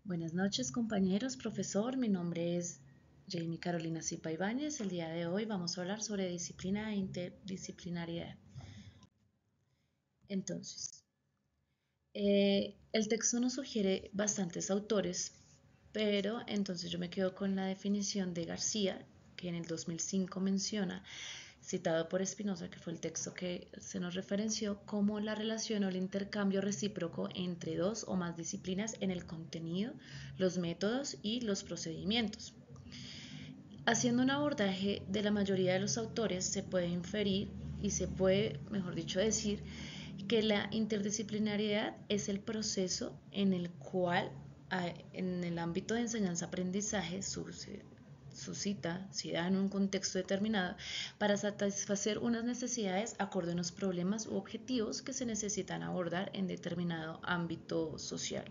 Buenas noches, compañeros, profesor. Mi nombre es Jamie Carolina Zipa Ibáñez. El día de hoy vamos a hablar sobre disciplina e interdisciplinariedad. Entonces, el texto nos sugiere bastantes autores, pero entonces yo me quedo con la definición de García, que en el 2005 menciona, citado por Spinoza, que fue el texto que se nos referenció, como la relación o el intercambio recíproco entre dos o más disciplinas en el contenido, los métodos y los procedimientos. Haciendo un abordaje de la mayoría de los autores, se puede inferir y se puede, mejor dicho, decir que la interdisciplinariedad es el proceso en el cual, en el ámbito de enseñanza-aprendizaje, suscita, se da en un contexto determinado, para satisfacer unas necesidades acorde a unos problemas u objetivos que se necesitan abordar en determinado ámbito social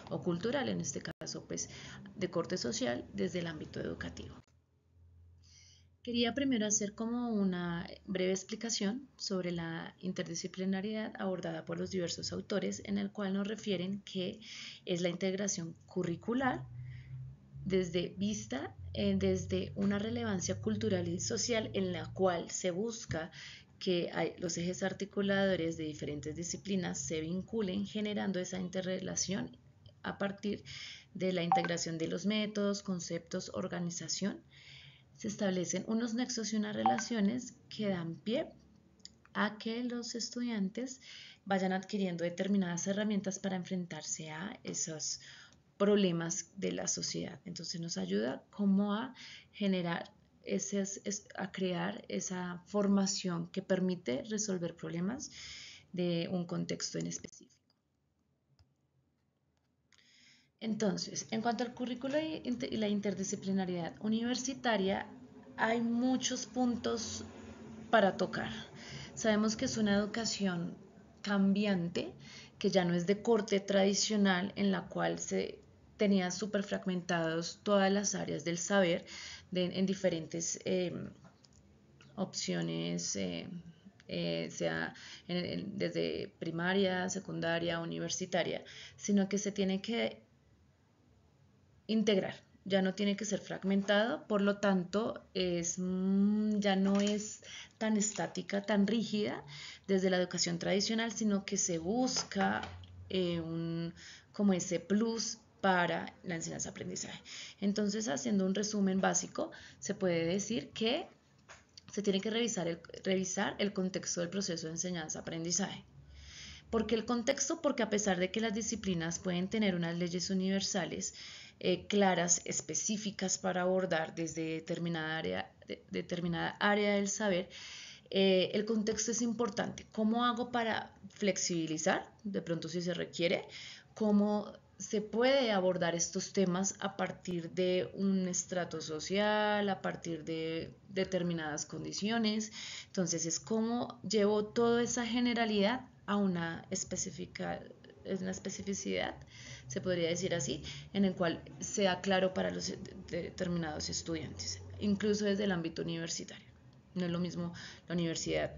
o cultural, en este caso, pues, de corte social desde el ámbito educativo. Quería primero hacer como una breve explicación sobre la interdisciplinariedad abordada por los diversos autores, en el cual nos refieren que es la integración curricular desde una relevancia cultural y social en la cual se busca que los ejes articuladores de diferentes disciplinas se vinculen, generando esa interrelación a partir de la integración de los métodos, conceptos, organización. Se establecen unos nexos y unas relaciones que dan pie a que los estudiantes vayan adquiriendo determinadas herramientas para enfrentarse a esos problemas de la sociedad. Entonces nos ayuda como a generar a crear esa formación que permite resolver problemas de un contexto en específico. Entonces, en cuanto al currículo y la interdisciplinariedad universitaria, hay muchos puntos para tocar. Sabemos que es una educación cambiante, que ya no es de corte tradicional, en la cual se tenían súper fragmentados todas las áreas del saber en diferentes opciones, sea desde primaria, secundaria, universitaria, sino que se tiene que integrar, ya no tiene que ser fragmentado, por lo tanto ya no es tan estática, tan rígida desde la educación tradicional, sino que se busca como ese plus para la enseñanza-aprendizaje. Entonces, haciendo un resumen básico, se puede decir que se tiene que revisar el contexto del proceso de enseñanza-aprendizaje. ¿Por qué el contexto? Porque a pesar de que las disciplinas pueden tener unas leyes universales claras, específicas para abordar desde determinada área del saber, el contexto es importante. ¿Cómo hago para flexibilizar? De pronto si se requiere. ¿Cómo se puede abordar estos temas a partir de un estrato social, a partir de determinadas condiciones? Entonces es cómo llevo toda esa generalidad a una especificidad, se podría decir así, en el cual sea claro para los determinados estudiantes, incluso desde el ámbito universitario. No es lo mismo la universidad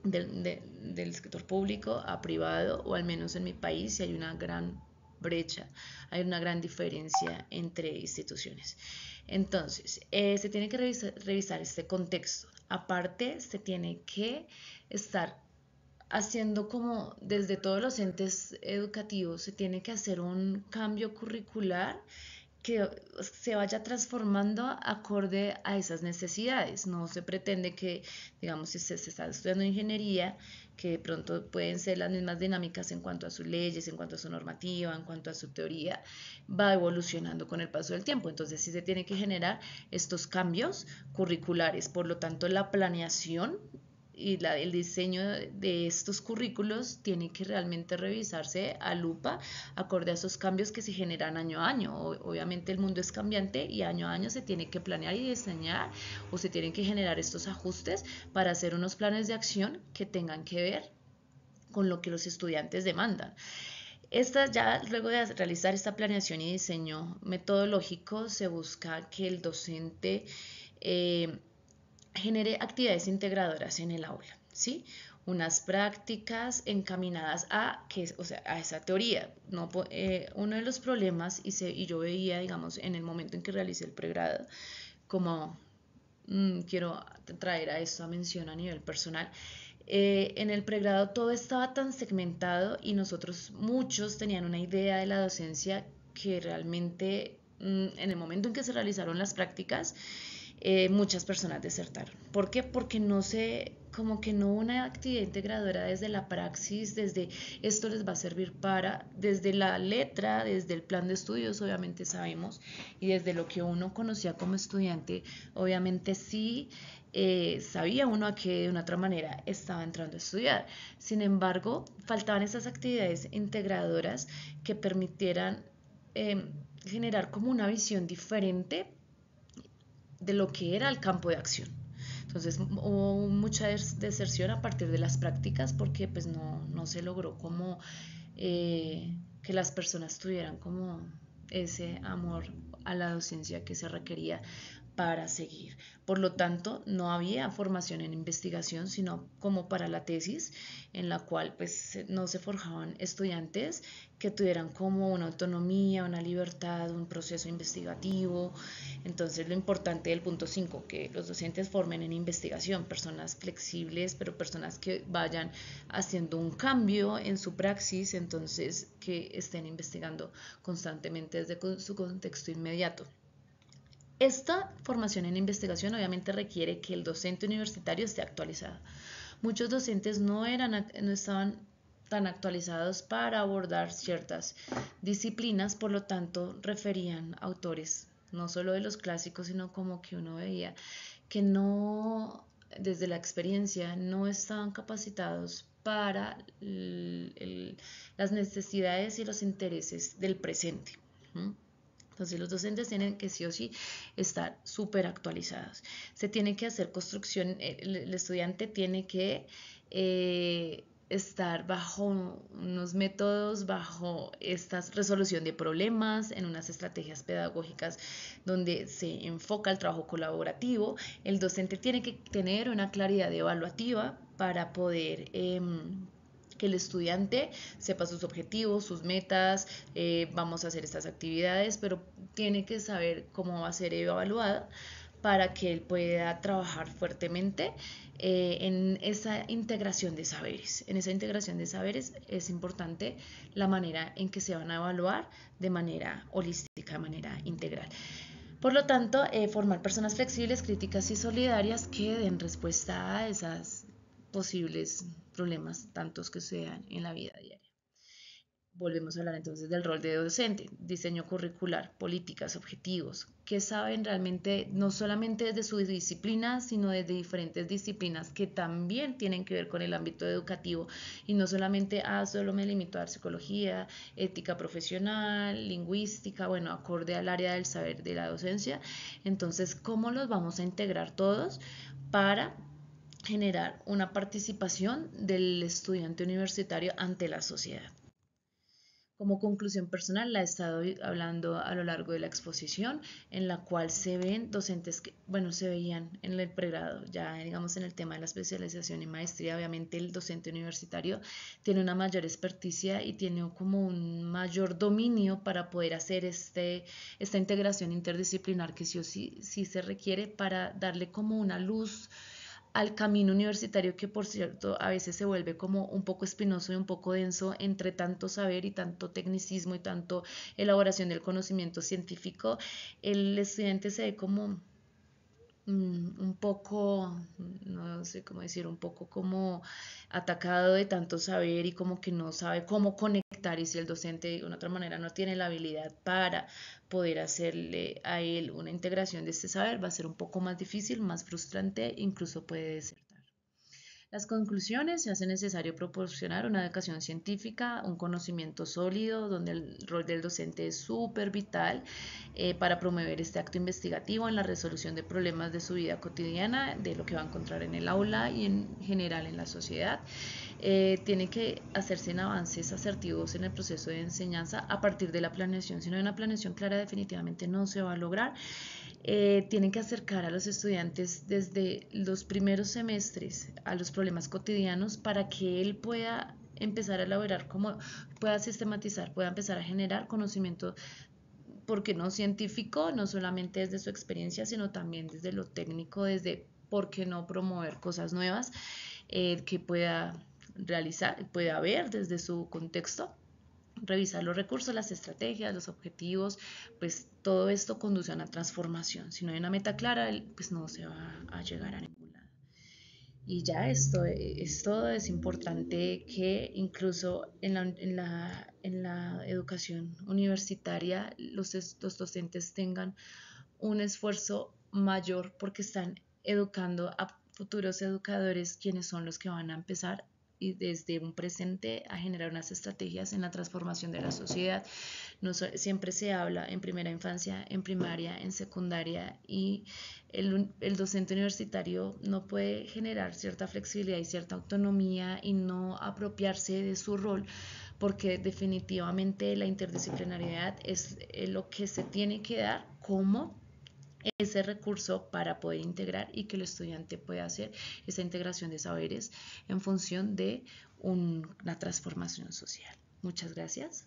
del sector público a privado, o al menos en mi país hay una gran brecha, hay una gran diferencia entre instituciones. Entonces, se tiene que revisar este contexto. Aparte, se tiene que estar haciendo como desde todos los entes educativos, se tiene que hacer un cambio curricular que se vaya transformando acorde a esas necesidades. No se pretende que, digamos, si se está estudiando ingeniería, que de pronto pueden ser las mismas dinámicas en cuanto a sus leyes, en cuanto a su normativa, en cuanto a su teoría, va evolucionando con el paso del tiempo. Entonces sí se tiene que generar estos cambios curriculares. Por lo tanto, la planeación y el diseño de estos currículos tiene que realmente revisarse a lupa acorde a esos cambios que se generan año a año. Obviamente el mundo es cambiante y año a año se tiene que planear y diseñar, o se tienen que generar estos ajustes para hacer unos planes de acción que tengan que ver con lo que los estudiantes demandan. Ya luego de realizar esta planeación y diseño metodológico, se busca que el docente genere actividades integradoras en el aula, ¿sí? unas prácticas encaminadas a, o sea, a esa teoría. No, uno de los problemas, y yo veía, digamos, en el momento en que realicé el pregrado, como quiero traer a esto a mención a nivel personal, en el pregrado todo estaba tan segmentado y nosotros muchos tenían una idea de la docencia que realmente en el momento en que se realizaron las prácticas, muchas personas desertaron. ¿Por qué? Porque no se, como que no hubo una actividad integradora desde la praxis, desde esto les va a servir para, desde la letra, desde el plan de estudios, obviamente sabemos, y desde lo que uno conocía como estudiante, obviamente sí sabía uno a qué de una otra manera estaba entrando a estudiar. Sin embargo, faltaban esas actividades integradoras que permitieran generar como una visión diferente de lo que era el campo de acción. Entonces hubo mucha deserción a partir de las prácticas porque pues no se logró como que las personas tuvieran como ese amor a la docencia que se requería para seguir. Por lo tanto, no había formación en investigación, sino como para la tesis, en la cual pues no se forjaban estudiantes que tuvieran como una autonomía, una libertad, un proceso investigativo. Entonces, lo importante del punto 5, que los docentes formen en investigación, personas flexibles, pero personas que vayan haciendo un cambio en su praxis, entonces que estén investigando constantemente desde su contexto inmediato. Esta formación en investigación obviamente requiere que el docente universitario esté actualizado. Muchos docentes no estaban tan actualizados para abordar ciertas disciplinas, por lo tanto referían autores, no solo de los clásicos, sino como que uno veía que no, desde la experiencia, no estaban capacitados para las necesidades y los intereses del presente. Entonces los docentes tienen que sí o sí estar súper actualizados. Se tiene que hacer construcción, el estudiante tiene que estar bajo unos métodos, bajo esta resolución de problemas, en unas estrategias pedagógicas donde se enfoca el trabajo colaborativo. El docente tiene que tener una claridad evaluativa para poder que el estudiante sepa sus objetivos, sus metas, vamos a hacer estas actividades, pero tiene que saber cómo va a ser evaluada para que él pueda trabajar fuertemente en esa integración de saberes. En esa integración de saberes es importante la manera en que se van a evaluar de manera holística, de manera integral. Por lo tanto, formar personas flexibles, críticas y solidarias que den respuesta a esas posibles problemas, tantos que sean en la vida diaria. Volvemos a hablar entonces del rol de docente, diseño curricular, políticas, objetivos, que saben realmente no solamente desde su disciplina, sino desde diferentes disciplinas que también tienen que ver con el ámbito educativo y no solamente, solo me limito a dar psicología, ética profesional, lingüística, bueno, acorde al área del saber de la docencia. Entonces, ¿cómo los vamos a integrar todos para generar una participación del estudiante universitario ante la sociedad? Como conclusión personal, la he estado hablando a lo largo de la exposición, en la cual se ven docentes que, bueno, se veían en el pregrado, ya digamos en el tema de la especialización y maestría, obviamente el docente universitario tiene una mayor experticia y tiene como un mayor dominio para poder hacer esta integración interdisciplinar que sí o sí se requiere para darle como una luz al camino universitario que por cierto a veces se vuelve como un poco espinoso y un poco denso entre tanto saber y tanto tecnicismo y tanto elaboración del conocimiento científico. El estudiante se ve como un poco, no sé cómo decir, un poco como atacado de tanto saber y como que no sabe cómo conectar y si el docente de una otra manera no tiene la habilidad para poder hacerle a él una integración de este saber, va a ser un poco más difícil, más frustrante, incluso puede desertar. Las conclusiones: se hace necesario proporcionar una educación científica, un conocimiento sólido, donde el rol del docente es súper vital para promover este acto investigativo en la resolución de problemas de su vida cotidiana, de lo que va a encontrar en el aula y en general en la sociedad. Tiene que hacerse en avances asertivos en el proceso de enseñanza a partir de la planeación. Si no hay una planeación clara, definitivamente no se va a lograr. Tienen que acercar a los estudiantes desde los primeros semestres a los problemas cotidianos para que él pueda empezar a elaborar, como pueda sistematizar, pueda empezar a generar conocimiento, porque no científico, no solamente desde su experiencia, sino también desde lo técnico, desde por qué no promover cosas nuevas que pueda realizar, pueda ver desde su contexto, revisar los recursos, las estrategias, los objetivos, pues todo esto conduce a una transformación. Si no hay una meta clara, pues no se va a llegar a ningún lado. Y ya esto es importante que incluso en la educación universitaria los docentes tengan un esfuerzo mayor porque están educando a futuros educadores, quienes son los que van a empezar y desde un presente a generar unas estrategias en la transformación de la sociedad. No, siempre se habla en primera infancia, en primaria, en secundaria, y el docente universitario no puede generar cierta flexibilidad y cierta autonomía y no apropiarse de su rol, porque definitivamente la interdisciplinariedad es lo que se tiene que dar como ese recurso para poder integrar y que el estudiante pueda hacer esa integración de saberes en función de una transformación social. Muchas gracias.